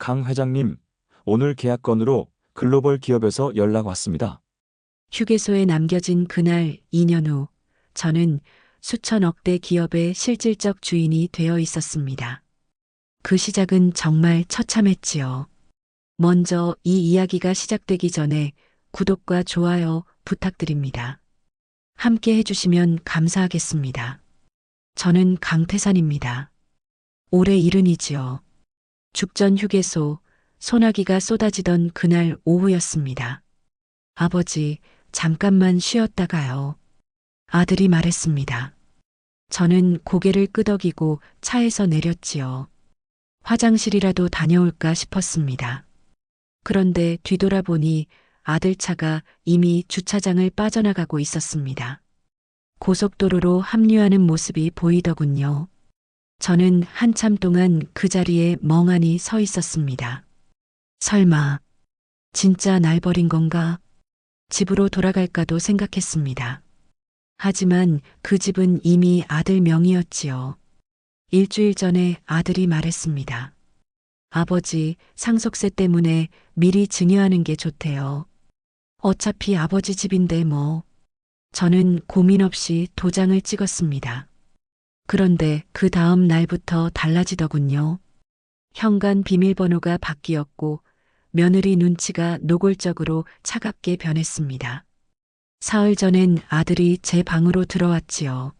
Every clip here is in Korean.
강 회장님, 오늘 계약 건으로 글로벌 기업에서 연락 왔습니다. 휴게소에 남겨진 그날 2년 후, 저는 수천억대 기업의 실질적 주인이 되어 있었습니다. 그 시작은 정말 처참했지요. 먼저 이 이야기가 시작되기 전에 구독과 좋아요 부탁드립니다. 함께 해주시면 감사하겠습니다. 저는 강태산입니다. 올해 70이지요. 죽전 휴게소, 소나기가 쏟아지던 그날 오후였습니다. 아버지, 잠깐만 쉬었다가요. 아들이 말했습니다. 저는 고개를 끄덕이고 차에서 내렸지요. 화장실이라도 다녀올까 싶었습니다. 그런데 뒤돌아보니 아들 차가 이미 주차장을 빠져나가고 있었습니다. 고속도로로 합류하는 모습이 보이더군요. 저는 한참 동안 그 자리에 멍하니 서 있었습니다. 설마, 진짜 날 버린 건가? 집으로 돌아갈까도 생각했습니다. 하지만 그 집은 이미 아들 명의였지요. 일주일 전에 아들이 말했습니다. 아버지, 상속세 때문에 미리 증여하는 게 좋대요. 어차피 아버지 집인데 뭐. 저는 고민 없이 도장을 찍었습니다. 그런데 그 다음 날부터 달라지더군요. 현관 비밀번호가 바뀌었고 며느리 눈치가 노골적으로 차갑게 변했습니다. 사흘 전엔 아들이 제 방으로 들어왔지요.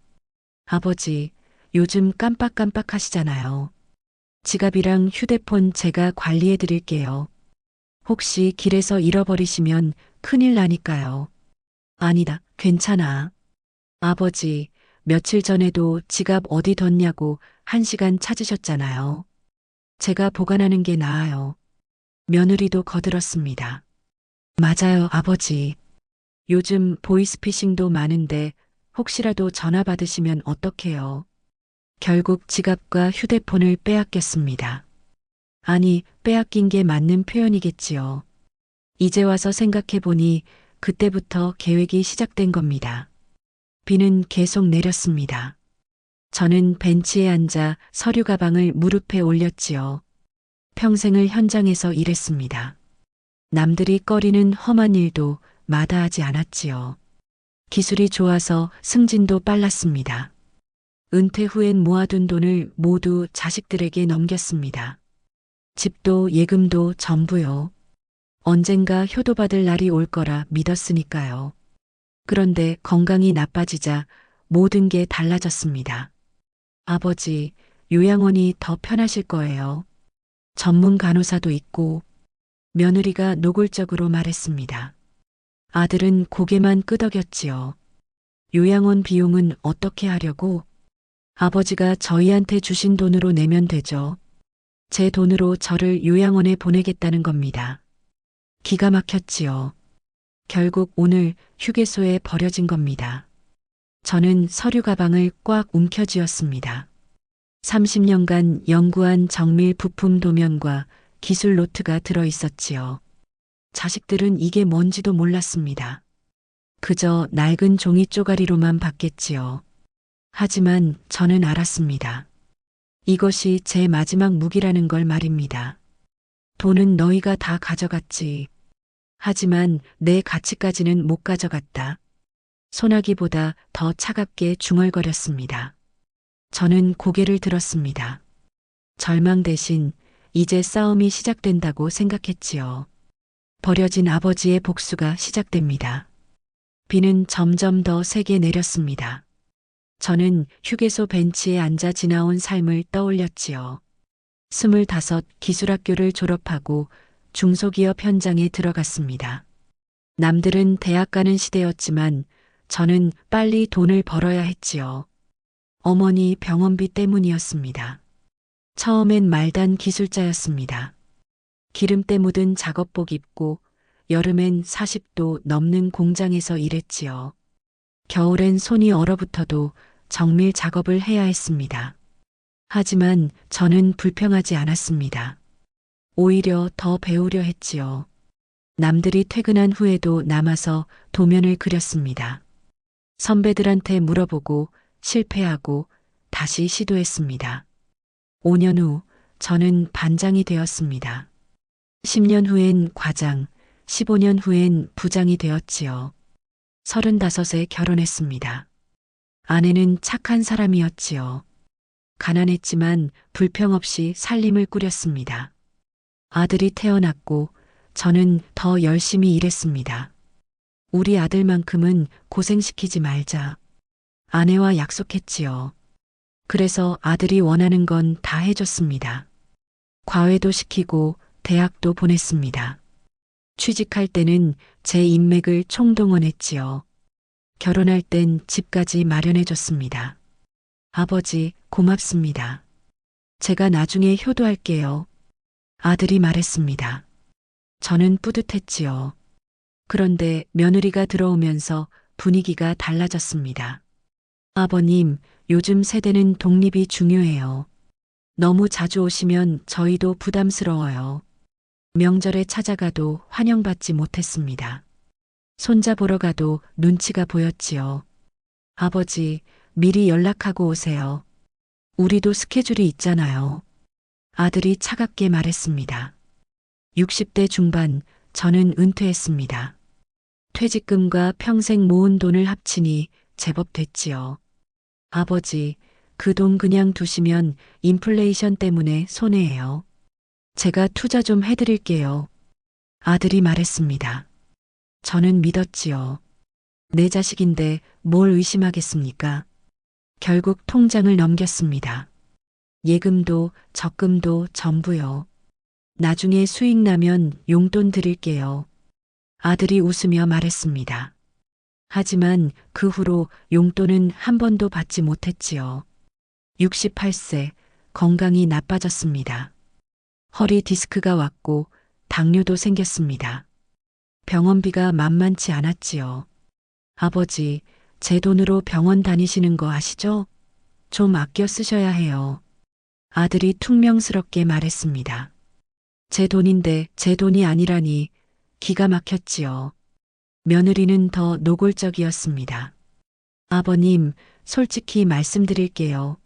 아버지, 요즘 깜빡깜빡 하시잖아요. 지갑이랑 휴대폰 제가 관리해 드릴게요. 혹시 길에서 잃어버리시면 큰일 나니까요. 아니다, 괜찮아. 아버지, 며칠 전에도 지갑 어디 뒀냐고 1시간 찾으셨잖아요. 제가 보관하는 게 나아요. 며느리도 거들었습니다. 맞아요, 아버지. 요즘 보이스피싱도 많은데 혹시라도 전화 받으시면 어떡해요. 결국 지갑과 휴대폰을 빼앗겼습니다. 아니, 빼앗긴 게 맞는 표현이겠지요. 이제 와서 생각해보니 그때부터 계획이 시작된 겁니다. 비는 계속 내렸습니다. 저는 벤치에 앉아 서류 가방을 무릎에 올렸지요. 평생을 현장에서 일했습니다. 남들이 꺼리는 험한 일도 마다하지 않았지요. 기술이 좋아서 승진도 빨랐습니다. 은퇴 후엔 모아둔 돈을 모두 자식들에게 넘겼습니다. 집도 예금도 전부요. 언젠가 효도받을 날이 올 거라 믿었으니까요. 그런데 건강이 나빠지자 모든 게 달라졌습니다. 아버지, 요양원이 더 편하실 거예요. 전문 간호사도 있고. 며느리가 노골적으로 말했습니다. 아들은 고개만 끄덕였지요. 요양원 비용은 어떻게 하려고? 아버지가 저희한테 주신 돈으로 내면 되죠. 제 돈으로 저를 요양원에 보내겠다는 겁니다. 기가 막혔지요. 결국 오늘 휴게소에 버려진 겁니다. 저는 서류 가방을 꽉 움켜쥐었습니다. 30년간 연구한 정밀 부품 도면과 기술 노트가 들어 있었지요. 자식들은 이게 뭔지도 몰랐습니다. 그저 낡은 종이 쪼가리로만 봤겠지요. 하지만 저는 알았습니다. 이것이 제 마지막 무기라는 걸 말입니다. 돈은 너희가 다 가져갔지. 하지만 내 가치까지는 못 가져갔다. 소나기보다 더 차갑게 중얼거렸습니다. 저는 고개를 들었습니다. 절망 대신 이제 싸움이 시작된다고 생각했지요. 버려진 아버지의 복수가 시작됩니다. 비는 점점 더 세게 내렸습니다. 저는 휴게소 벤치에 앉아 지나온 삶을 떠올렸지요. 25 기술학교를 졸업하고 중소기업 현장에 들어갔습니다. 남들은 대학 가는 시대였지만 저는 빨리 돈을 벌어야 했지요. 어머니 병원비 때문이었습니다. 처음엔 말단 기술자였습니다. 기름때 묻은 작업복 입고 여름엔 40도 넘는 공장에서 일했지요. 겨울엔 손이 얼어붙어도 정밀 작업을 해야 했습니다. 하지만 저는 불평하지 않았습니다. 오히려 더 배우려 했지요. 남들이 퇴근한 후에도 남아서 도면을 그렸습니다. 선배들한테 물어보고 실패하고 다시 시도했습니다. 5년 후 저는 반장이 되었습니다. 10년 후엔 과장, 15년 후엔 부장이 되었지요. 35에 결혼했습니다. 아내는 착한 사람이었지요. 가난했지만 불평 없이 살림을 꾸렸습니다. 아들이 태어났고 저는 더 열심히 일했습니다. 우리 아들만큼은 고생시키지 말자. 아내와 약속했지요. 그래서 아들이 원하는 건 다 해줬습니다. 과외도 시키고 대학도 보냈습니다. 취직할 때는 제 인맥을 총동원했지요. 결혼할 땐 집까지 마련해줬습니다. 아버지, 고맙습니다. 제가 나중에 효도할게요. 아들이 말했습니다. 저는 뿌듯했지요. 그런데 며느리가 들어오면서 분위기가 달라졌습니다. 아버님, 요즘 세대는 독립이 중요해요. 너무 자주 오시면 저희도 부담스러워요. 명절에 찾아가도 환영받지 못했습니다. 손자 보러 가도 눈치가 보였지요. 아버지, 미리 연락하고 오세요. 우리도 스케줄이 있잖아요. 아들이 차갑게 말했습니다. 60대 중반, 저는 은퇴했습니다. 퇴직금과 평생 모은 돈을 합치니 제법 됐지요. 아버지, 그 돈 그냥 두시면 인플레이션 때문에 손해예요. 제가 투자 좀 해드릴게요. 아들이 말했습니다. 저는 믿었지요. 내 자식인데 뭘 의심하겠습니까? 결국 통장을 넘겼습니다. 예금도 적금도 전부요. 나중에 수익 나면 용돈 드릴게요. 아들이 웃으며 말했습니다. 하지만 그 후로 용돈은 한 번도 받지 못했지요. 68세, 건강이 나빠졌습니다. 허리 디스크가 왔고 당뇨도 생겼습니다. 병원비가 만만치 않았지요. 아버지, 제 돈으로 병원 다니시는 거 아시죠? 좀 아껴 쓰셔야 해요. 아들이 퉁명스럽게 말했습니다. 제 돈인데 제 돈이 아니라니 기가 막혔지요. 며느리는 더 노골적이었습니다. 아버님, 솔직히 말씀드릴게요.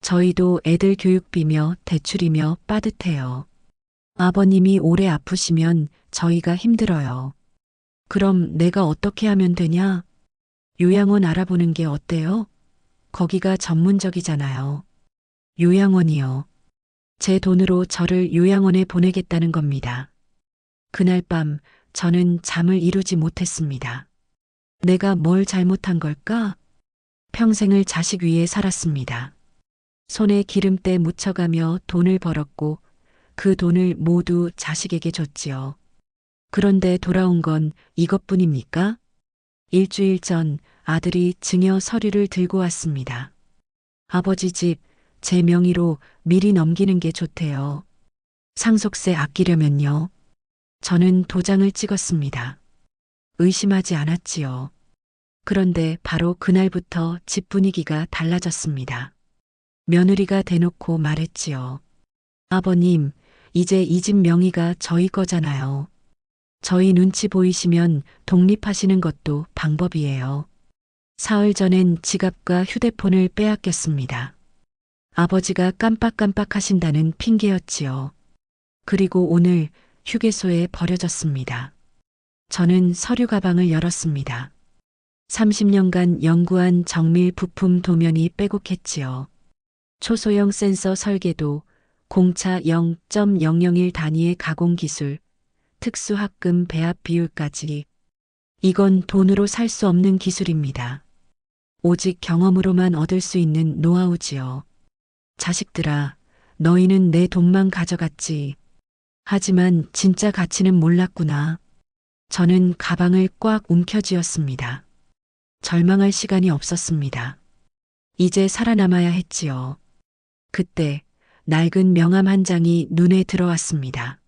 저희도 애들 교육비며 대출이며 빠듯해요. 아버님이 오래 아프시면 저희가 힘들어요. 그럼 내가 어떻게 하면 되냐? 요양원 알아보는 게 어때요? 거기가 전문적이잖아요. 요양원이요. 제 돈으로 저를 요양원에 보내겠다는 겁니다. 그날 밤 저는 잠을 이루지 못했습니다. 내가 뭘 잘못한 걸까? 평생을 자식 위에 살았습니다. 손에 기름때 묻혀가며 돈을 벌었고 그 돈을 모두 자식에게 줬지요. 그런데 돌아온 건 이것뿐입니까? 일주일 전 아들이 증여 서류를 들고 왔습니다. 아버지 집 제 명의로 미리 넘기는 게 좋대요. 상속세 아끼려면요. 저는 도장을 찍었습니다. 의심하지 않았지요. 그런데 바로 그날부터 집 분위기가 달라졌습니다. 며느리가 대놓고 말했지요. 아버님, 이제 이 집 명의가 저희 거잖아요. 저희 눈치 보이시면 독립하시는 것도 방법이에요. 사흘 전엔 지갑과 휴대폰을 빼앗겼습니다. 아버지가 깜빡깜빡 하신다는 핑계였지요. 그리고 오늘 휴게소에 버려졌습니다. 저는 서류 가방을 열었습니다. 30년간 연구한 정밀 부품 도면이 빼곡했지요. 초소형 센서 설계도, 공차 0.001 단위의 가공 기술, 특수합금 배합 비율까지. 이건 돈으로 살 수 없는 기술입니다. 오직 경험으로만 얻을 수 있는 노하우지요. 자식들아, 너희는 내 돈만 가져갔지. 하지만 진짜 가치는 몰랐구나. 저는 가방을 꽉 움켜쥐었습니다. 절망할 시간이 없었습니다. 이제 살아남아야 했지요. 그때 낡은 명함 한 장이 눈에 들어왔습니다.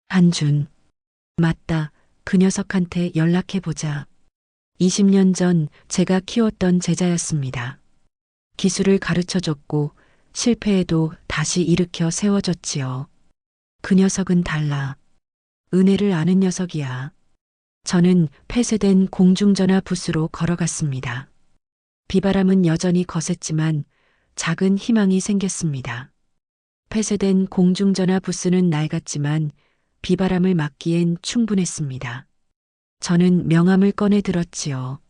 한준. 맞다. 그 녀석한테 연락해보자. 20년 전 제가 키웠던 제자였습니다. 기술을 가르쳐줬고 실패해도 다시 일으켜 세워줬지요. 그 녀석은 달라. 은혜를 아는 녀석이야. 저는 폐쇄된 공중전화 부스로 걸어갔습니다. 비바람은 여전히 거셌지만 작은 희망이 생겼습니다. 폐쇄된 공중전화 부스는 낡았지만 비바람을 막기엔 충분했습니다. 저는 명함을 꺼내 들었지요.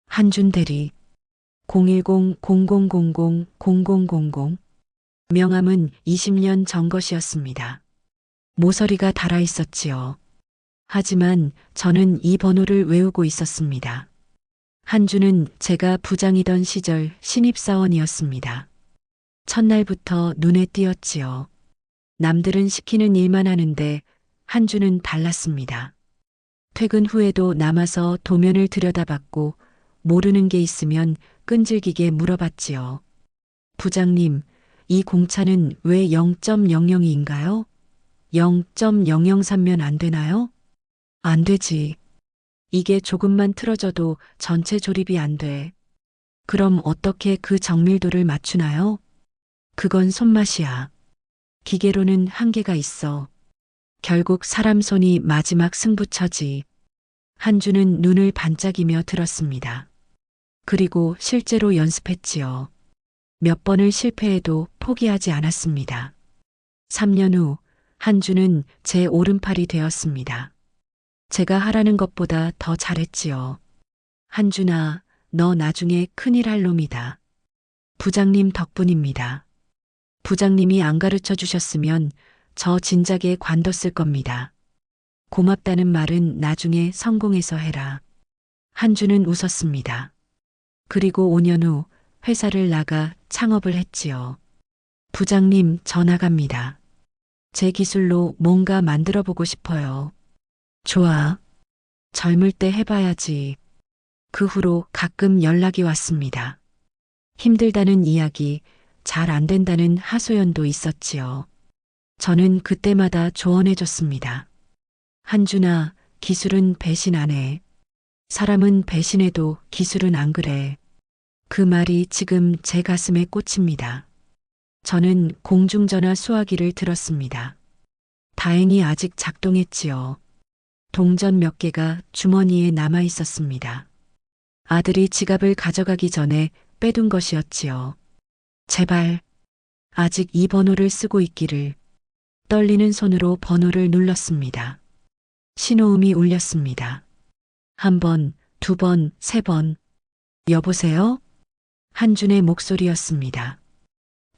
한준 대리 010-0000-0000 명함은 20년 전 것이었습니다. 모서리가 달아 있었지요. 하지만 저는 이 번호를 외우고 있었습니다. 한주는 제가 부장이던 시절 신입사원이었습니다. 첫날부터 눈에 띄었지요. 남들은 시키는 일만 하는데 한주는 달랐습니다. 퇴근 후에도 남아서 도면을 들여다봤고 모르는 게 있으면 끈질기게 물어봤지요. 부장님, 이 공차는 왜 0.00인가요? 0.003면 안 되나요? 안 되지. 이게 조금만 틀어져도 전체 조립이 안 돼. 그럼 어떻게 그 정밀도를 맞추나요? 그건 손맛이야. 기계로는 한계가 있어. 결국 사람 손이 마지막 승부처지. 한주는 눈을 반짝이며 들었습니다. 그리고 실제로 연습했지요. 몇 번을 실패해도 포기하지 않았습니다. 3년 후 한주는 제 오른팔이 되었습니다. 제가 하라는 것보다 더 잘했지요. 한준아, 너 나중에 큰일 할 놈이다. 부장님 덕분입니다. 부장님이 안 가르쳐 주셨으면 저 진작에 관뒀을 겁니다. 고맙다는 말은 나중에 성공해서 해라. 한준은 웃었습니다. 그리고 5년 후 회사를 나가 창업을 했지요. 부장님, 저 나갑니다. 제 기술로 뭔가 만들어 보고 싶어요. 좋아. 젊을 때 해봐야지. 그 후로 가끔 연락이 왔습니다. 힘들다는 이야기, 잘 안 된다는 하소연도 있었지요. 저는 그때마다 조언해줬습니다. 한준아, 기술은 배신 안 해. 사람은 배신해도 기술은 안 그래. 그 말이 지금 제 가슴에 꽂힙니다. 저는 공중전화 수화기를 들었습니다. 다행히 아직 작동했지요. 동전 몇 개가 주머니에 남아 있었습니다. 아들이 지갑을 가져가기 전에 빼둔 것이었지요. 제발, 아직 이 번호를 쓰고 있기를. 떨리는 손으로 번호를 눌렀습니다. 신호음이 울렸습니다. 한 번, 두 번, 세 번. 여보세요? 한준의 목소리였습니다.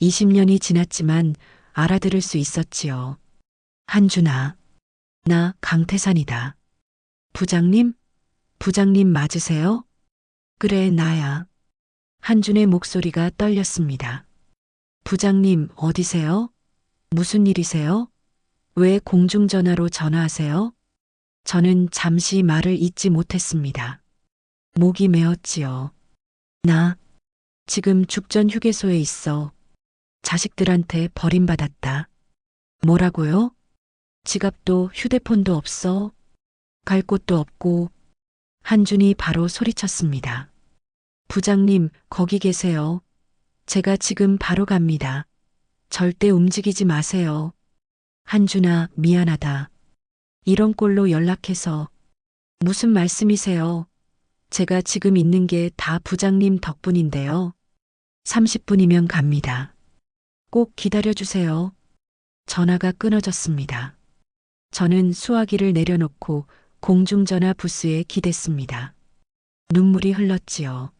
20년이 지났지만 알아들을 수 있었지요. 한준아. 나 강태산이다. 부장님? 부장님 맞으세요? 그래, 나야. 한준의 목소리가 떨렸습니다. 부장님, 어디세요? 무슨 일이세요? 왜 공중전화로 전화하세요? 저는 잠시 말을 잇지 못했습니다. 목이 메었지요. 나 지금 죽전 휴게소에 있어. 자식들한테 버림받았다. 뭐라고요? 지갑도 휴대폰도 없어. 갈 곳도 없고. 한준이 바로 소리쳤습니다. 부장님, 거기 계세요. 제가 지금 바로 갑니다. 절대 움직이지 마세요. 한준아, 미안하다. 이런 꼴로 연락해서. 무슨 말씀이세요? 제가 지금 있는 게 다 부장님 덕분인데요. 30분이면 갑니다. 꼭 기다려주세요. 전화가 끊어졌습니다. 저는 수화기를 내려놓고 공중전화 부스에 기댔습니다. 눈물이 흘렀지요.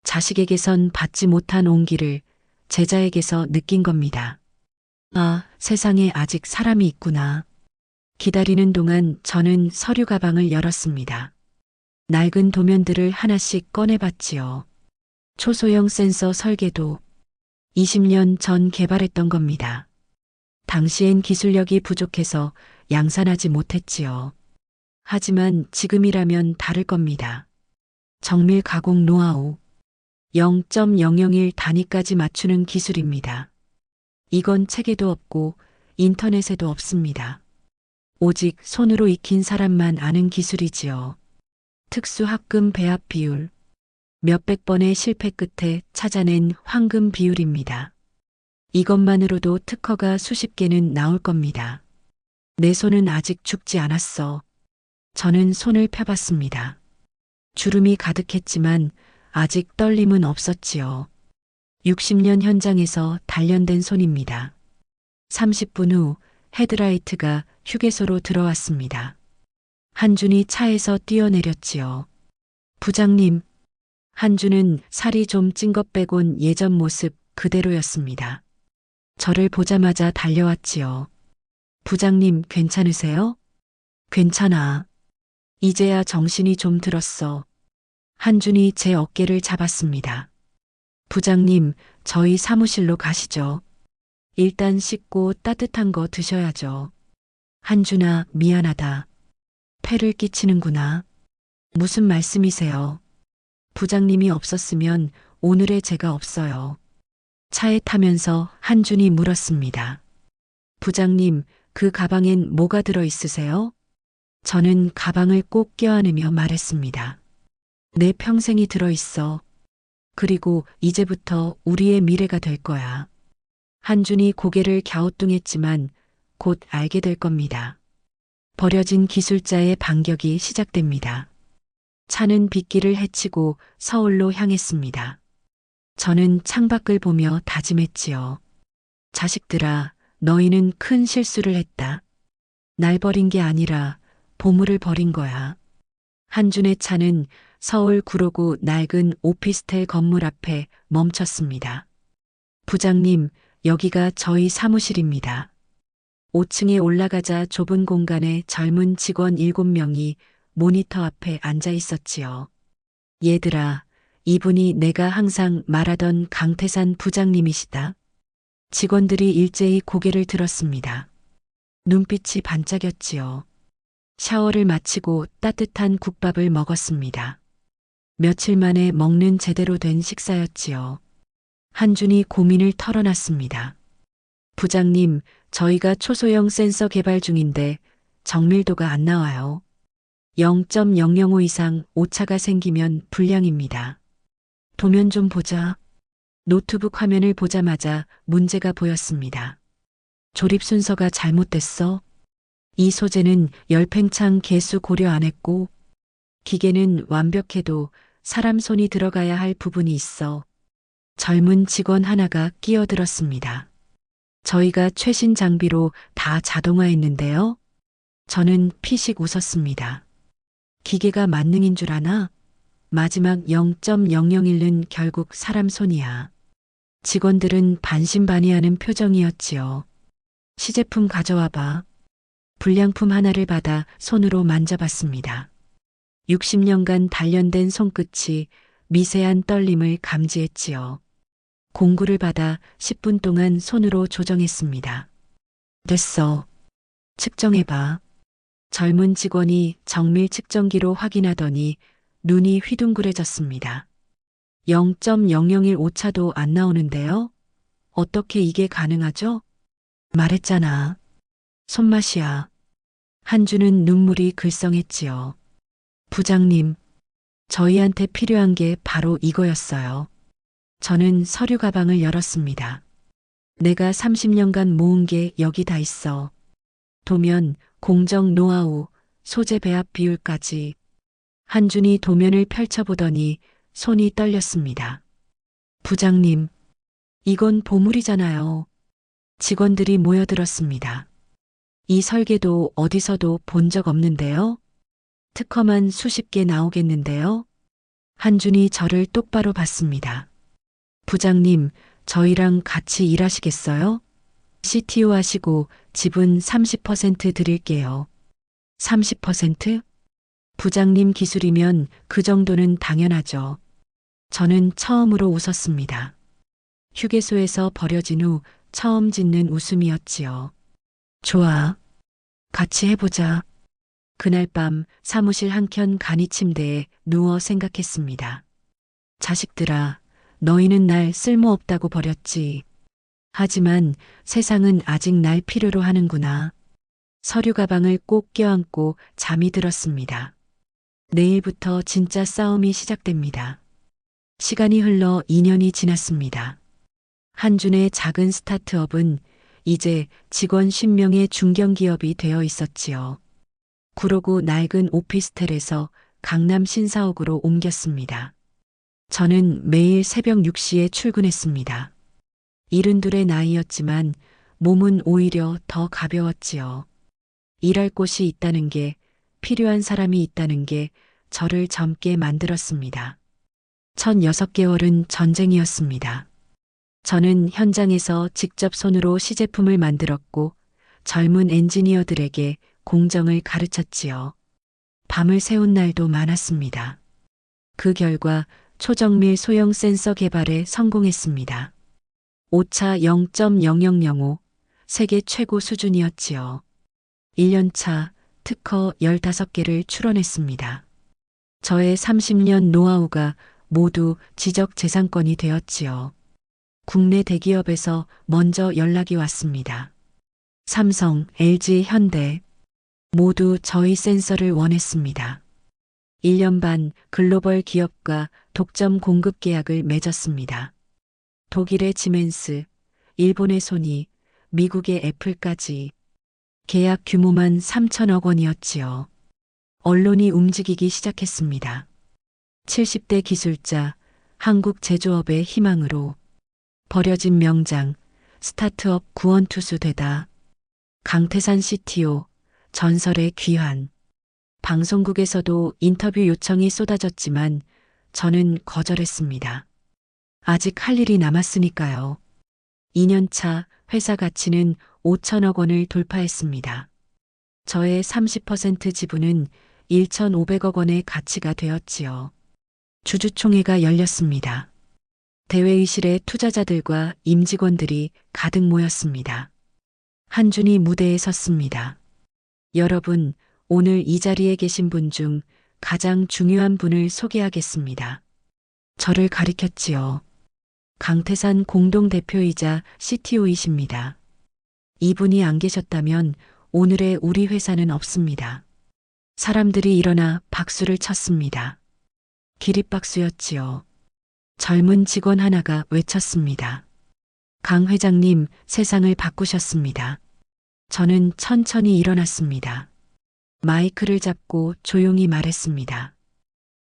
자식에게선 받지 못한 온기를 제자에게서 느낀 겁니다. 아, 세상에 아직 사람이 있구나. 기다리는 동안 저는 서류 가방을 열었습니다. 낡은 도면들을 하나씩 꺼내봤지요. 초소형 센서 설계도 20년 전 개발했던 겁니다. 당시엔 기술력이 부족해서 양산하지 못했지요. 하지만 지금이라면 다를 겁니다. 정밀 가공 노하우 0.001 단위까지 맞추는 기술입니다. 이건 책에도 없고 인터넷에도 없습니다. 오직 손으로 익힌 사람만 아는 기술이지요. 특수 합금 배합 비율. 몇백 번의 실패 끝에 찾아낸 황금 비율입니다. 이것만으로도 특허가 수십 개는 나올 겁니다. 내 손은 아직 죽지 않았어. 저는 손을 펴봤습니다. 주름이 가득했지만 아직 떨림은 없었지요. 60년 현장에서 단련된 손입니다. 30분 후 헤드라이트가 휴게소로 들어왔습니다. 한준이 차에서 뛰어내렸지요. 부장님, 한준은 살이 좀 찐 것 빼곤 예전 모습 그대로였습니다. 저를 보자마자 달려왔지요. 부장님, 괜찮으세요? 괜찮아. 이제야 정신이 좀 들었어. 한준이 제 어깨를 잡았습니다. 부장님, 저희 사무실로 가시죠. 일단 씻고 따뜻한 거 드셔야죠. 한준아, 미안하다. 폐를 끼치는구나. 무슨 말씀이세요? 부장님이 없었으면 오늘의 제가 없어요. 차에 타면서 한준이 물었습니다. 부장님, 그 가방엔 뭐가 들어 있으세요? 저는 가방을 꼭 껴안으며 말했습니다. 내 평생이 들어 있어. 그리고 이제부터 우리의 미래가 될 거야. 한준이 고개를 갸우뚱했지만 곧 알게 될 겁니다. 버려진 기술자의 반격이 시작됩니다. 차는 빗길을 헤치고 서울로 향했습니다. 저는 창밖을 보며 다짐했지요. 자식들아, 너희는 큰 실수를 했다. 날 버린 게 아니라 보물을 버린 거야. 한준의 차는 서울 구로구 낡은 오피스텔 건물 앞에 멈췄습니다. 부장님, 여기가 저희 사무실입니다. 5층에 올라가자 좁은 공간에 젊은 직원 7명이 모니터 앞에 앉아 있었지요. 얘들아, 이분이 내가 항상 말하던 강태산 부장님이시다. 직원들이 일제히 고개를 들었습니다. 눈빛이 반짝였지요. 샤워를 마치고 따뜻한 국밥을 먹었습니다. 며칠 만에 먹는 제대로 된 식사였지요. 한준이 고민을 털어놨습니다. 부장님, 저희가 초소형 센서 개발 중인데 정밀도가 안 나와요. 0.005 이상 오차가 생기면 불량입니다. 도면 좀 보자. 노트북 화면을 보자마자 문제가 보였습니다. 조립 순서가 잘못됐어. 이 소재는 열팽창 개수 고려 안 했고, 기계는 완벽해도 사람 손이 들어가야 할 부분이 있어. 젊은 직원 하나가 끼어들었습니다. 저희가 최신 장비로 다 자동화했는데요. 저는 피식 웃었습니다. 기계가 만능인 줄 아나? 마지막 0.001은 결국 사람 손이야. 직원들은 반신반의하는 표정이었지요. 시제품 가져와 봐. 불량품 하나를 받아 손으로 만져봤습니다. 60년간 단련된 손끝이 미세한 떨림을 감지했지요. 공구를 받아 10분 동안 손으로 조정했습니다. 됐어. 측정해봐. 젊은 직원이 정밀 측정기로 확인하더니 눈이 휘둥그레졌습니다. 0.001 오차도 안 나오는데요? 어떻게 이게 가능하죠? 말했잖아. 손맛이야. 한주는 눈물이 글썽했지요. 부장님, 저희한테 필요한 게 바로 이거였어요. 저는 서류 가방을 열었습니다. 내가 30년간 모은 게 여기 다 있어. 도면, 공정 노하우, 소재 배합 비율까지. 한준이 도면을 펼쳐보더니 손이 떨렸습니다. 부장님, 이건 보물이잖아요. 직원들이 모여들었습니다. 이 설계도 어디서도 본 적 없는데요? 특허만 수십 개 나오겠는데요? 한준이 저를 똑바로 봤습니다. 부장님, 저희랑 같이 일하시겠어요? CTO 하시고 지분 30% 드릴게요. 30%? 부장님 기술이면 그 정도는 당연하죠. 저는 처음으로 웃었습니다. 휴게소에서 버려진 후 처음 짓는 웃음이었지요. 좋아. 같이 해보자. 그날 밤 사무실 한켠 간이 침대에 누워 생각했습니다. 자식들아, 너희는 날 쓸모없다고 버렸지. 하지만 세상은 아직 날 필요로 하는구나. 서류 가방을 꼭 껴안고 잠이 들었습니다. 내일부터 진짜 싸움이 시작됩니다. 시간이 흘러 2년이 지났습니다. 한준의 작은 스타트업은 이제 직원 10명의 중견기업이 되어 있었지요. 구로구 낡은 오피스텔에서 강남 신사옥으로 옮겼습니다. 저는 매일 새벽 6시에 출근했습니다. 72의 나이였지만 몸은 오히려 더 가벼웠지요. 일할 곳이 있다는 게, 필요한 사람이 있다는 게 저를 젊게 만들었습니다. 첫 6개월은 전쟁이었습니다. 저는 현장에서 직접 손으로 시제품을 만들었고 젊은 엔지니어들에게 공정을 가르쳤지요. 밤을 새운 날도 많았습니다. 그 결과 초정밀 소형 센서 개발에 성공했습니다. 오차 0.0005, 세계 최고 수준이었지요. 1년차 특허 15개를 출원했습니다. 저의 30년 노하우가 모두 지적재산권이 되었지요. 국내 대기업에서 먼저 연락이 왔습니다. 삼성, LG, 현대 모두 저희 센서를 원했습니다. 1년 반 글로벌 기업과 독점 공급 계약을 맺었습니다. 독일의 지멘스, 일본의 소니, 미국의 애플까지 계약 규모만 3천억 원이었지요. 언론이 움직이기 시작했습니다. 70대 기술자, 한국 제조업의 희망으로 버려진 명장, 스타트업 구원투수 되다. 강태산 CTO, 전설의 귀환. 방송국에서도 인터뷰 요청이 쏟아졌지만 저는 거절했습니다. 아직 할 일이 남았으니까요. 2년차 회사 가치는 5천억 원을 돌파했습니다. 저의 30% 지분은 1,500억 원의 가치가 되었지요. 주주총회가 열렸습니다. 대회의실에 투자자들과 임직원들이 가득 모였습니다. 한준이 무대에 섰습니다. 여러분, 오늘 이 자리에 계신 분 중 가장 중요한 분을 소개하겠습니다. 저를 가리켰지요. 강태산 공동대표이자 CTO이십니다. 이분이 안 계셨다면 오늘의 우리 회사는 없습니다. 사람들이 일어나 박수를 쳤습니다. 기립박수였지요. 젊은 직원 하나가 외쳤습니다. 강 회장님, 세상을 바꾸셨습니다. 저는 천천히 일어났습니다. 마이크를 잡고 조용히 말했습니다.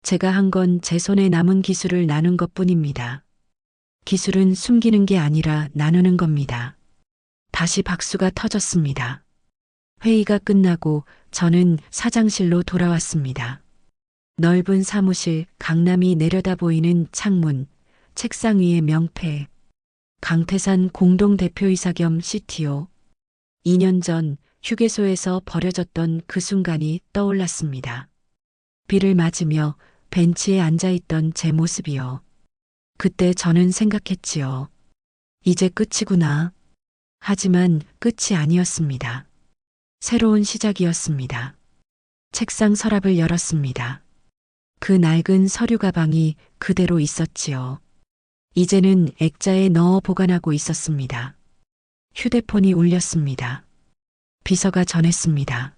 제가 한 건 제 손에 남은 기술을 나눈 것뿐입니다. 기술은 숨기는 게 아니라 나누는 겁니다. 다시 박수가 터졌습니다. 회의가 끝나고 저는 사장실로 돌아왔습니다. 넓은 사무실, 강남이 내려다 보이는 창문, 책상 위에 명패. 강태산 공동대표이사 겸 CTO. 2년 전 휴게소에서 버려졌던 그 순간이 떠올랐습니다. 비를 맞으며 벤치에 앉아있던 제 모습이요. 그때 저는 생각했지요. 이제 끝이구나. 하지만 끝이 아니었습니다. 새로운 시작이었습니다. 책상 서랍을 열었습니다. 그 낡은 서류 가방이 그대로 있었지요. 이제는 액자에 넣어 보관하고 있었습니다. 휴대폰이 울렸습니다. 비서가 전했습니다.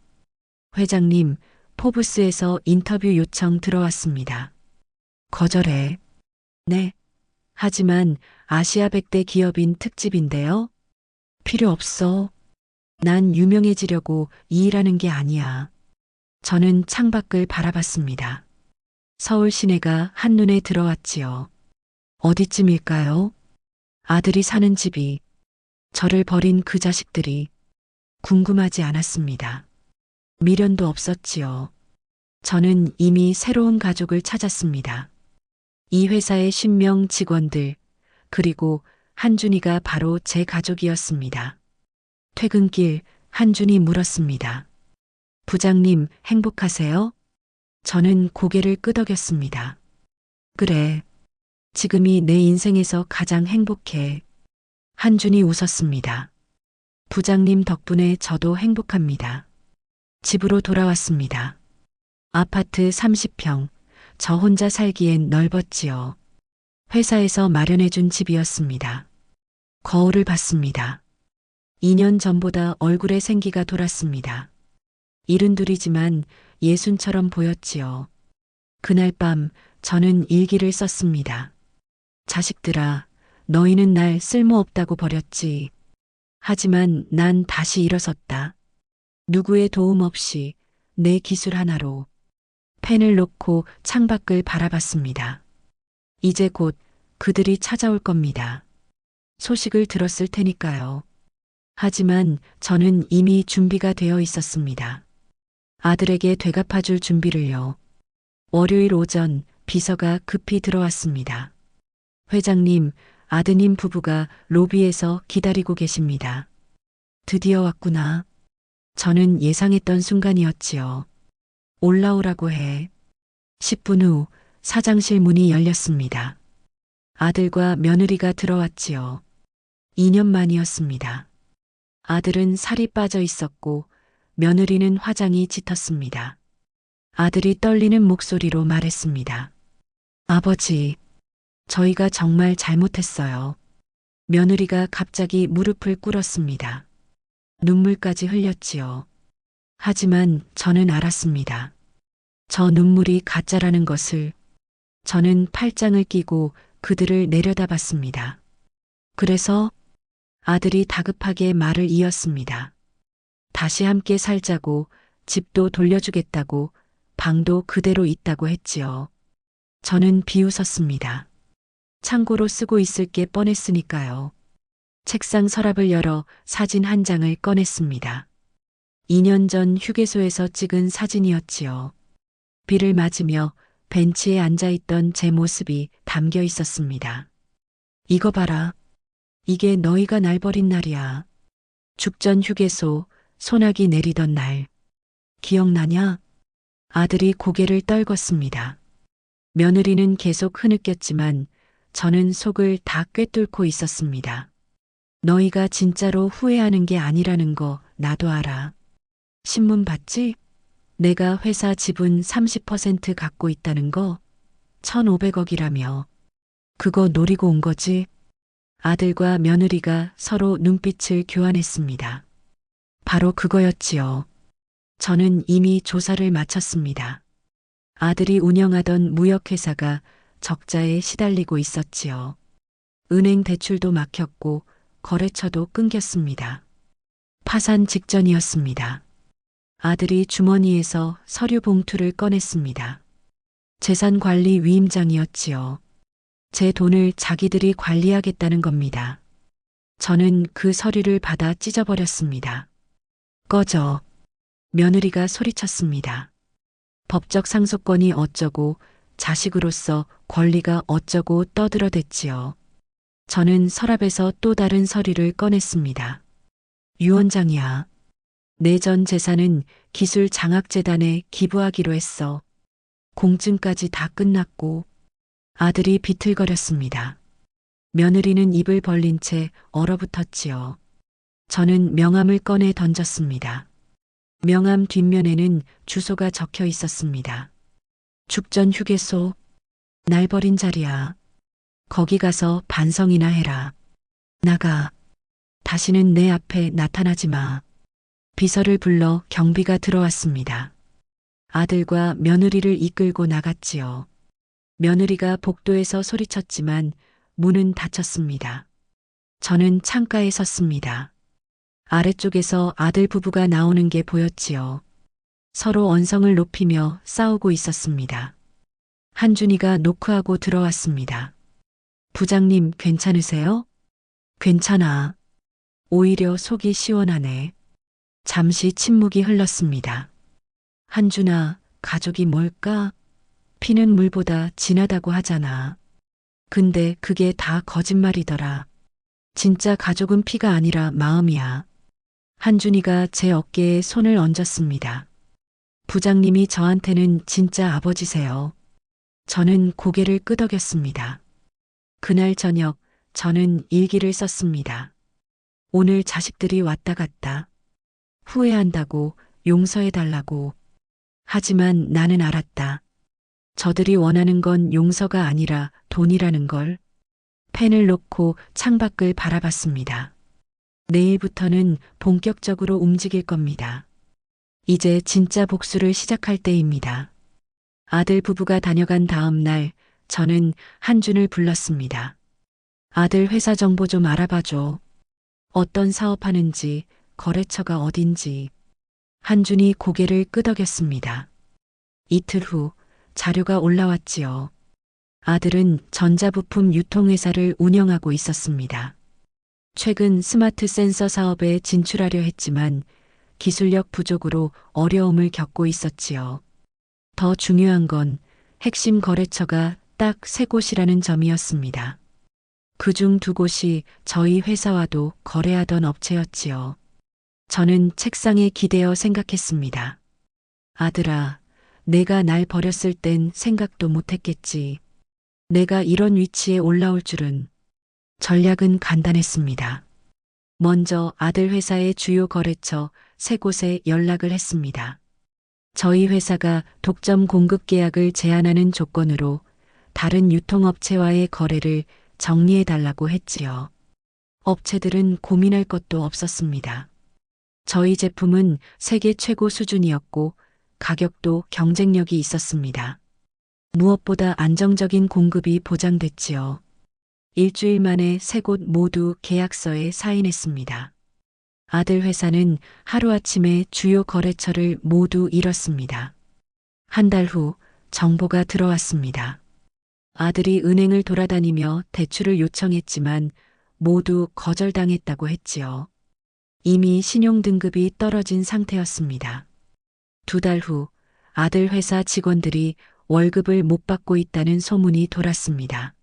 회장님, 포브스에서 인터뷰 요청 들어왔습니다. 거절해. 네. 하지만 아시아 100대 기업인 특집인데요. 필요 없어. 난 유명해지려고 이 일하는 게 아니야. 저는 창밖을 바라봤습니다. 서울 시내가 한눈에 들어왔지요. 어디쯤일까요? 아들이 사는 집이, 저를 버린 그 자식들이 궁금하지 않았습니다. 미련도 없었지요. 저는 이미 새로운 가족을 찾았습니다. 이 회사의 10명 직원들, 그리고 한준이가 바로 제 가족이었습니다. 퇴근길 한준이 물었습니다. 부장님, 행복하세요? 저는 고개를 끄덕였습니다. 그래. 지금이 내 인생에서 가장 행복해. 한준이 웃었습니다. 부장님 덕분에 저도 행복합니다. 집으로 돌아왔습니다. 아파트 30평, 저 혼자 살기엔 넓었지요. 회사에서 마련해준 집이었습니다. 거울을 봤습니다. 2년 전보다 얼굴에 생기가 돌았습니다. 72이지만 예순처럼 보였지요. 그날 밤 저는 일기를 썼습니다. 자식들아, 너희는 날 쓸모없다고 버렸지. 하지만 난 다시 일어섰다. 누구의 도움 없이 내 기술 하나로. 펜을 놓고 창밖을 바라봤습니다. 이제 곧 그들이 찾아올 겁니다. 소식을 들었을 테니까요. 하지만 저는 이미 준비가 되어 있었습니다. 아들에게 되갚아줄 준비를요. 월요일 오전 비서가 급히 들어왔습니다. 회장님, 아드님 부부가 로비에서 기다리고 계십니다. 드디어 왔구나. 저는 예상했던 순간이었지요. 올라오라고 해. 10분 후 사장실 문이 열렸습니다. 아들과 며느리가 들어왔지요. 2년 만이었습니다. 아들은 살이 빠져 있었고 며느리는 화장이 짙었습니다. 아들이 떨리는 목소리로 말했습니다. 아버지, 저희가 정말 잘못했어요. 며느리가 갑자기 무릎을 꿇었습니다. 눈물까지 흘렸지요. 하지만 저는 알았습니다. 저 눈물이 가짜라는 것을. 저는 팔짱을 끼고 그들을 내려다봤습니다. 그래서 아들이 다급하게 말을 이었습니다. 다시 함께 살자고, 집도 돌려주겠다고, 방도 그대로 있다고 했지요. 저는 비웃었습니다. 창고로 쓰고 있을 게 뻔했으니까요. 책상 서랍을 열어 사진 한 장을 꺼냈습니다. 2년 전 휴게소에서 찍은 사진이었지요. 비를 맞으며 벤치에 앉아있던 제 모습이 담겨 있었습니다. 이거 봐라. 이게 너희가 날 버린 날이야. 죽전 휴게소, 소나기 내리던 날. 기억나냐? 아들이 고개를 떨궜습니다. 며느리는 계속 흐느꼈지만 저는 속을 다 꿰뚫고 있었습니다. 너희가 진짜로 후회하는 게 아니라는 거 나도 알아. 신문 봤지? 내가 회사 지분 30% 갖고 있다는 거 1,500억이라며. 그거 노리고 온 거지? 아들과 며느리가 서로 눈빛을 교환했습니다. 바로 그거였지요. 저는 이미 조사를 마쳤습니다. 아들이 운영하던 무역회사가 적자에 시달리고 있었지요. 은행 대출도 막혔고 거래처도 끊겼습니다. 파산 직전이었습니다. 아들이 주머니에서 서류 봉투를 꺼냈습니다. 재산관리 위임장이었지요. 제 돈을 자기들이 관리하겠다는 겁니다. 저는 그 서류를 받아 찢어버렸습니다. 꺼져. 며느리가 소리쳤습니다. 법적 상속권이 어쩌고 자식으로서 권리가 어쩌고 떠들어댔지요. 저는 서랍에서 또 다른 서류를 꺼냈습니다. 유언장이야. 내 전 재산은 기술장학재단에 기부하기로 했어. 공증까지 다 끝났고. 아들이 비틀거렸습니다. 며느리는 입을 벌린 채 얼어붙었지요. 저는 명함을 꺼내 던졌습니다. 명함 뒷면에는 주소가 적혀 있었습니다. 죽전 휴게소. 날 버린 자리야. 거기 가서 반성이나 해라. 나가. 다시는 내 앞에 나타나지 마. 비서를 불러 경비가 들어왔습니다. 아들과 며느리를 이끌고 나갔지요. 며느리가 복도에서 소리쳤지만 문은 닫혔습니다. 저는 창가에 섰습니다. 아래쪽에서 아들 부부가 나오는 게 보였지요. 서로 언성을 높이며 싸우고 있었습니다. 한준이가 노크하고 들어왔습니다. 부장님 괜찮으세요? 괜찮아. 오히려 속이 시원하네. 잠시 침묵이 흘렀습니다. 한준아, 가족이 뭘까? 피는 물보다 진하다고 하잖아. 근데 그게 다 거짓말이더라. 진짜 가족은 피가 아니라 마음이야. 한준이가 제 어깨에 손을 얹었습니다. 부장님이 저한테는 진짜 아버지세요. 저는 고개를 끄덕였습니다. 그날 저녁 저는 일기를 썼습니다. 오늘 자식들이 왔다 갔다. 후회한다고, 용서해달라고. 하지만 나는 알았다. 저들이 원하는 건 용서가 아니라 돈이라는 걸. 펜을 놓고 창밖을 바라봤습니다. 내일부터는 본격적으로 움직일 겁니다. 이제 진짜 복수를 시작할 때입니다. 아들 부부가 다녀간 다음 날 저는 한준을 불렀습니다. 아들 회사 정보 좀 알아봐줘. 어떤 사업하는지, 거래처가 어딘지. 한준이 고개를 끄덕였습니다. 이틀 후 자료가 올라왔지요. 아들은 전자부품 유통회사를 운영하고 있었습니다. 최근 스마트 센서 사업에 진출하려 했지만 기술력 부족으로 어려움을 겪고 있었지요. 더 중요한 건 핵심 거래처가 딱 3곳이라는 점이었습니다. 그중 2곳이 저희 회사와도 거래하던 업체였지요. 저는 책상에 기대어 생각했습니다. 아들아, 내가 날 버렸을 땐 생각도 못했겠지. 내가 이런 위치에 올라올 줄은. 전략은 간단했습니다. 먼저 아들 회사의 주요 거래처 3곳에 연락을 했습니다. 저희 회사가 독점 공급 계약을 제한하는 조건으로 다른 유통업체와의 거래를 정리해달라고 했지요. 업체들은 고민할 것도 없었습니다. 저희 제품은 세계 최고 수준이었고 가격도 경쟁력이 있었습니다. 무엇보다 안정적인 공급이 보장됐지요. 일주일 만에 3곳 모두 계약서에 사인했습니다. 아들 회사는 하루아침에 주요 거래처를 모두 잃었습니다. 한 달 후 정보가 들어왔습니다. 아들이 은행을 돌아다니며 대출을 요청했지만 모두 거절당했다고 했지요. 이미 신용등급이 떨어진 상태였습니다. 2달 후 아들 회사 직원들이 월급을 못 받고 있다는 소문이 돌았습니다.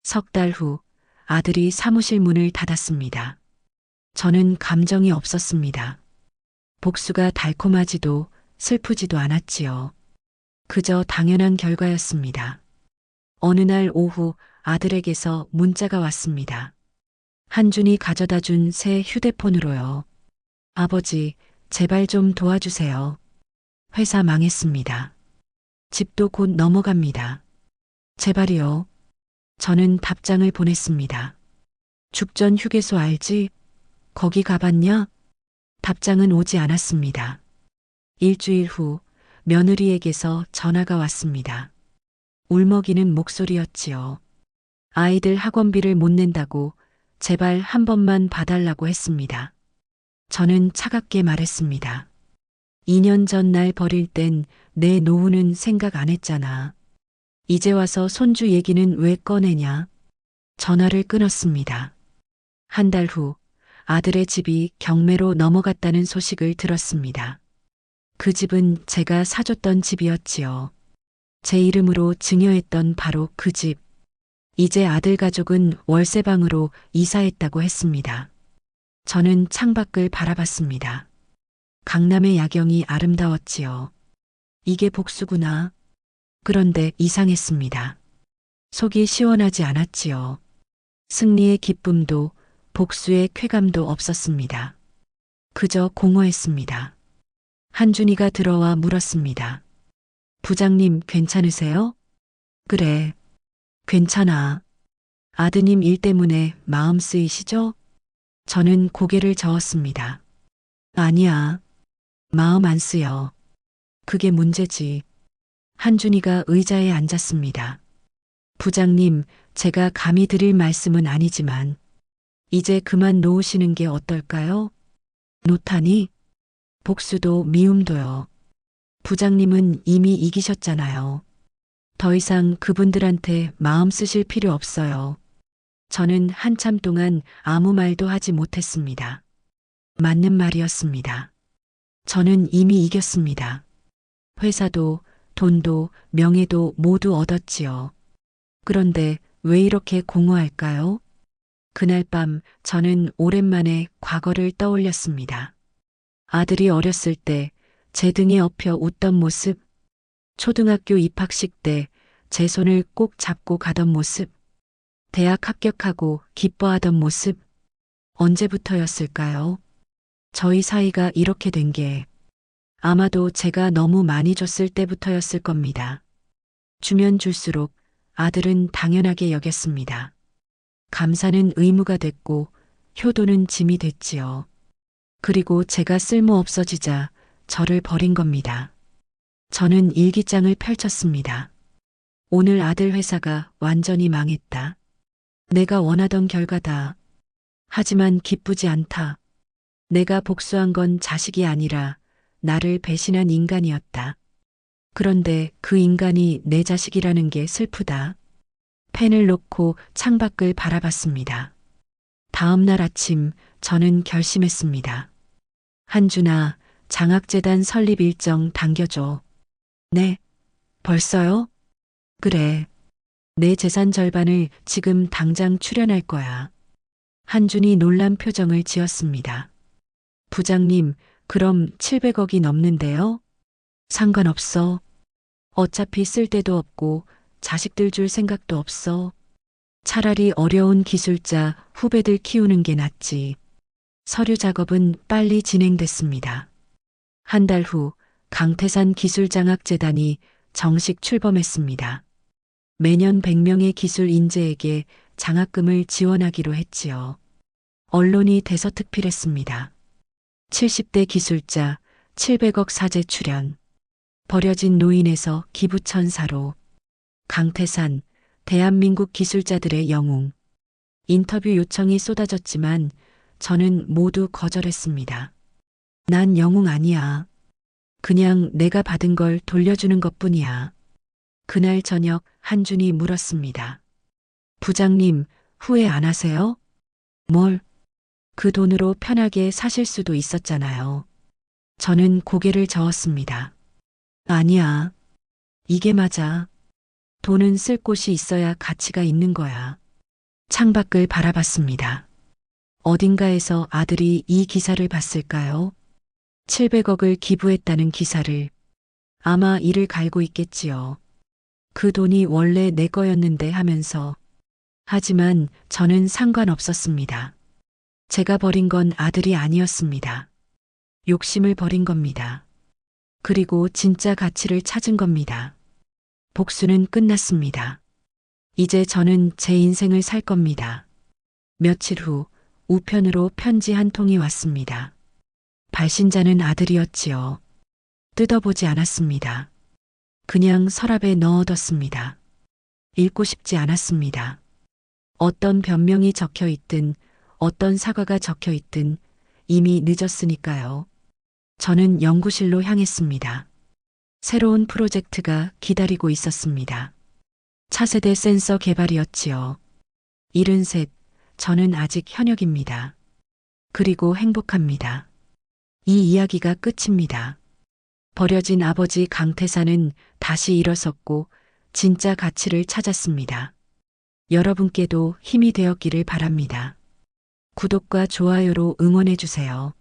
3달 후 아들이 사무실 문을 닫았습니다. 저는 감정이 없었습니다. 복수가 달콤하지도 슬프지도 않았지요. 그저 당연한 결과였습니다. 어느 날 오후 아들에게서 문자가 왔습니다. 한준이 가져다 준 새 휴대폰으로요. 아버지, 제발 좀 도와주세요. 회사 망했습니다. 집도 곧 넘어갑니다. 제발이요. 저는 답장을 보냈습니다. 죽전 휴게소 알지? 거기 가봤냐? 답장은 오지 않았습니다. 일주일 후 며느리에게서 전화가 왔습니다. 울먹이는 목소리였지요. 아이들 학원비를 못 낸다고 제발 한 번만 봐달라고 했습니다. 저는 차갑게 말했습니다. 2년 전 날 버릴 땐 내 노후는 생각 안 했잖아. 이제 와서 손주 얘기는 왜 꺼내냐? 전화를 끊었습니다. 한 달 후 아들의 집이 경매로 넘어갔다는 소식을 들었습니다. 그 집은 제가 사줬던 집이었지요. 제 이름으로 증여했던 바로 그 집. 이제 아들 가족은 월세방으로 이사했다고 했습니다. 저는 창밖을 바라봤습니다. 강남의 야경이 아름다웠지요. 이게 복수구나. 그런데 이상했습니다. 속이 시원하지 않았지요. 승리의 기쁨도 복수의 쾌감도 없었습니다. 그저 공허했습니다. 한준이가 들어와 물었습니다. 부장님 괜찮으세요? 그래. 괜찮아. 아드님 일 때문에 마음 쓰이시죠? 저는 고개를 저었습니다. 아니야. 마음 안 쓰여. 그게 문제지. 한준이가 의자에 앉았습니다. 부장님, 제가 감히 드릴 말씀은 아니지만 이제 그만 놓으시는 게 어떨까요? 놓다니? 복수도 미움도요. 부장님은 이미 이기셨잖아요. 더 이상 그분들한테 마음 쓰실 필요 없어요. 저는 한참 동안 아무 말도 하지 못했습니다. 맞는 말이었습니다. 저는 이미 이겼습니다. 회사도 돈도 명예도 모두 얻었지요. 그런데 왜 이렇게 공허할까요? 그날 밤 저는 오랜만에 과거를 떠올렸습니다. 아들이 어렸을 때 제 등에 엎여 웃던 모습, 초등학교 입학식 때 제 손을 꼭 잡고 가던 모습, 대학 합격하고 기뻐하던 모습, 언제부터였을까요? 저희 사이가 이렇게 된 게 아마도 제가 너무 많이 줬을 때부터였을 겁니다. 주면 줄수록 아들은 당연하게 여겼습니다. 감사는 의무가 됐고 효도는 짐이 됐지요. 그리고 제가 쓸모 없어지자 저를 버린 겁니다. 저는 일기장을 펼쳤습니다. 오늘 아들 회사가 완전히 망했다. 내가 원하던 결과다. 하지만 기쁘지 않다. 내가 복수한 건 자식이 아니라 나를 배신한 인간이었다. 그런데 그 인간이 내 자식이라는 게 슬프다. 펜을 놓고 창밖을 바라봤습니다. 다음 날 아침 저는 결심했습니다. 한준아, 장학재단 설립 일정 당겨줘. 네, 벌써요? 그래. 내 재산 절반을 지금 당장 출연할 거야. 한준이 놀란 표정을 지었습니다. 부장님, 그럼 700억이 넘는데요? 상관없어. 어차피 쓸 데도 없고 자식들 줄 생각도 없어. 차라리 어려운 기술자 후배들 키우는 게 낫지. 서류 작업은 빨리 진행됐습니다. 한 달 후 강태산 기술장학재단이 정식 출범했습니다. 매년 100명의 기술 인재에게 장학금을 지원하기로 했지요. 언론이 대서특필했습니다. 70대 기술자 700억 사재 출연. 버려진 노인에서 기부천사로. 강태산, 대한민국 기술자들의 영웅. 인터뷰 요청이 쏟아졌지만 저는 모두 거절했습니다. 난 영웅 아니야. 그냥 내가 받은 걸 돌려주는 것뿐이야. 그날 저녁 한준이 물었습니다. 부장님, 후회 안 하세요? 뭘? 그 돈으로 편하게 사실 수도 있었잖아요. 저는 고개를 저었습니다. 아니야. 이게 맞아. 돈은 쓸 곳이 있어야 가치가 있는 거야. 창밖을 바라봤습니다. 어딘가에서 아들이 이 기사를 봤을까요? 700억을 기부했다는 기사를. 아마 이를 갈고 있겠지요. 그 돈이 원래 내 거였는데 하면서. 하지만 저는 상관없었습니다. 제가 버린 건 아들이 아니었습니다. 욕심을 버린 겁니다. 그리고 진짜 가치를 찾은 겁니다. 복수는 끝났습니다. 이제 저는 제 인생을 살 겁니다. 며칠 후 우편으로 편지 한 통이 왔습니다. 발신자는 아들이었지요. 뜯어보지 않았습니다. 그냥 서랍에 넣어뒀습니다. 읽고 싶지 않았습니다. 어떤 변명이 적혀 있든 어떤 사과가 적혀 있든 이미 늦었으니까요. 저는 연구실로 향했습니다. 새로운 프로젝트가 기다리고 있었습니다. 차세대 센서 개발이었지요. 73, 저는 아직 현역입니다. 그리고 행복합니다. 이 이야기가 끝입니다. 버려진 아버지 강태산은 다시 일어섰고 진짜 가치를 찾았습니다. 여러분께도 힘이 되었기를 바랍니다. 구독과 좋아요로 응원해 주세요.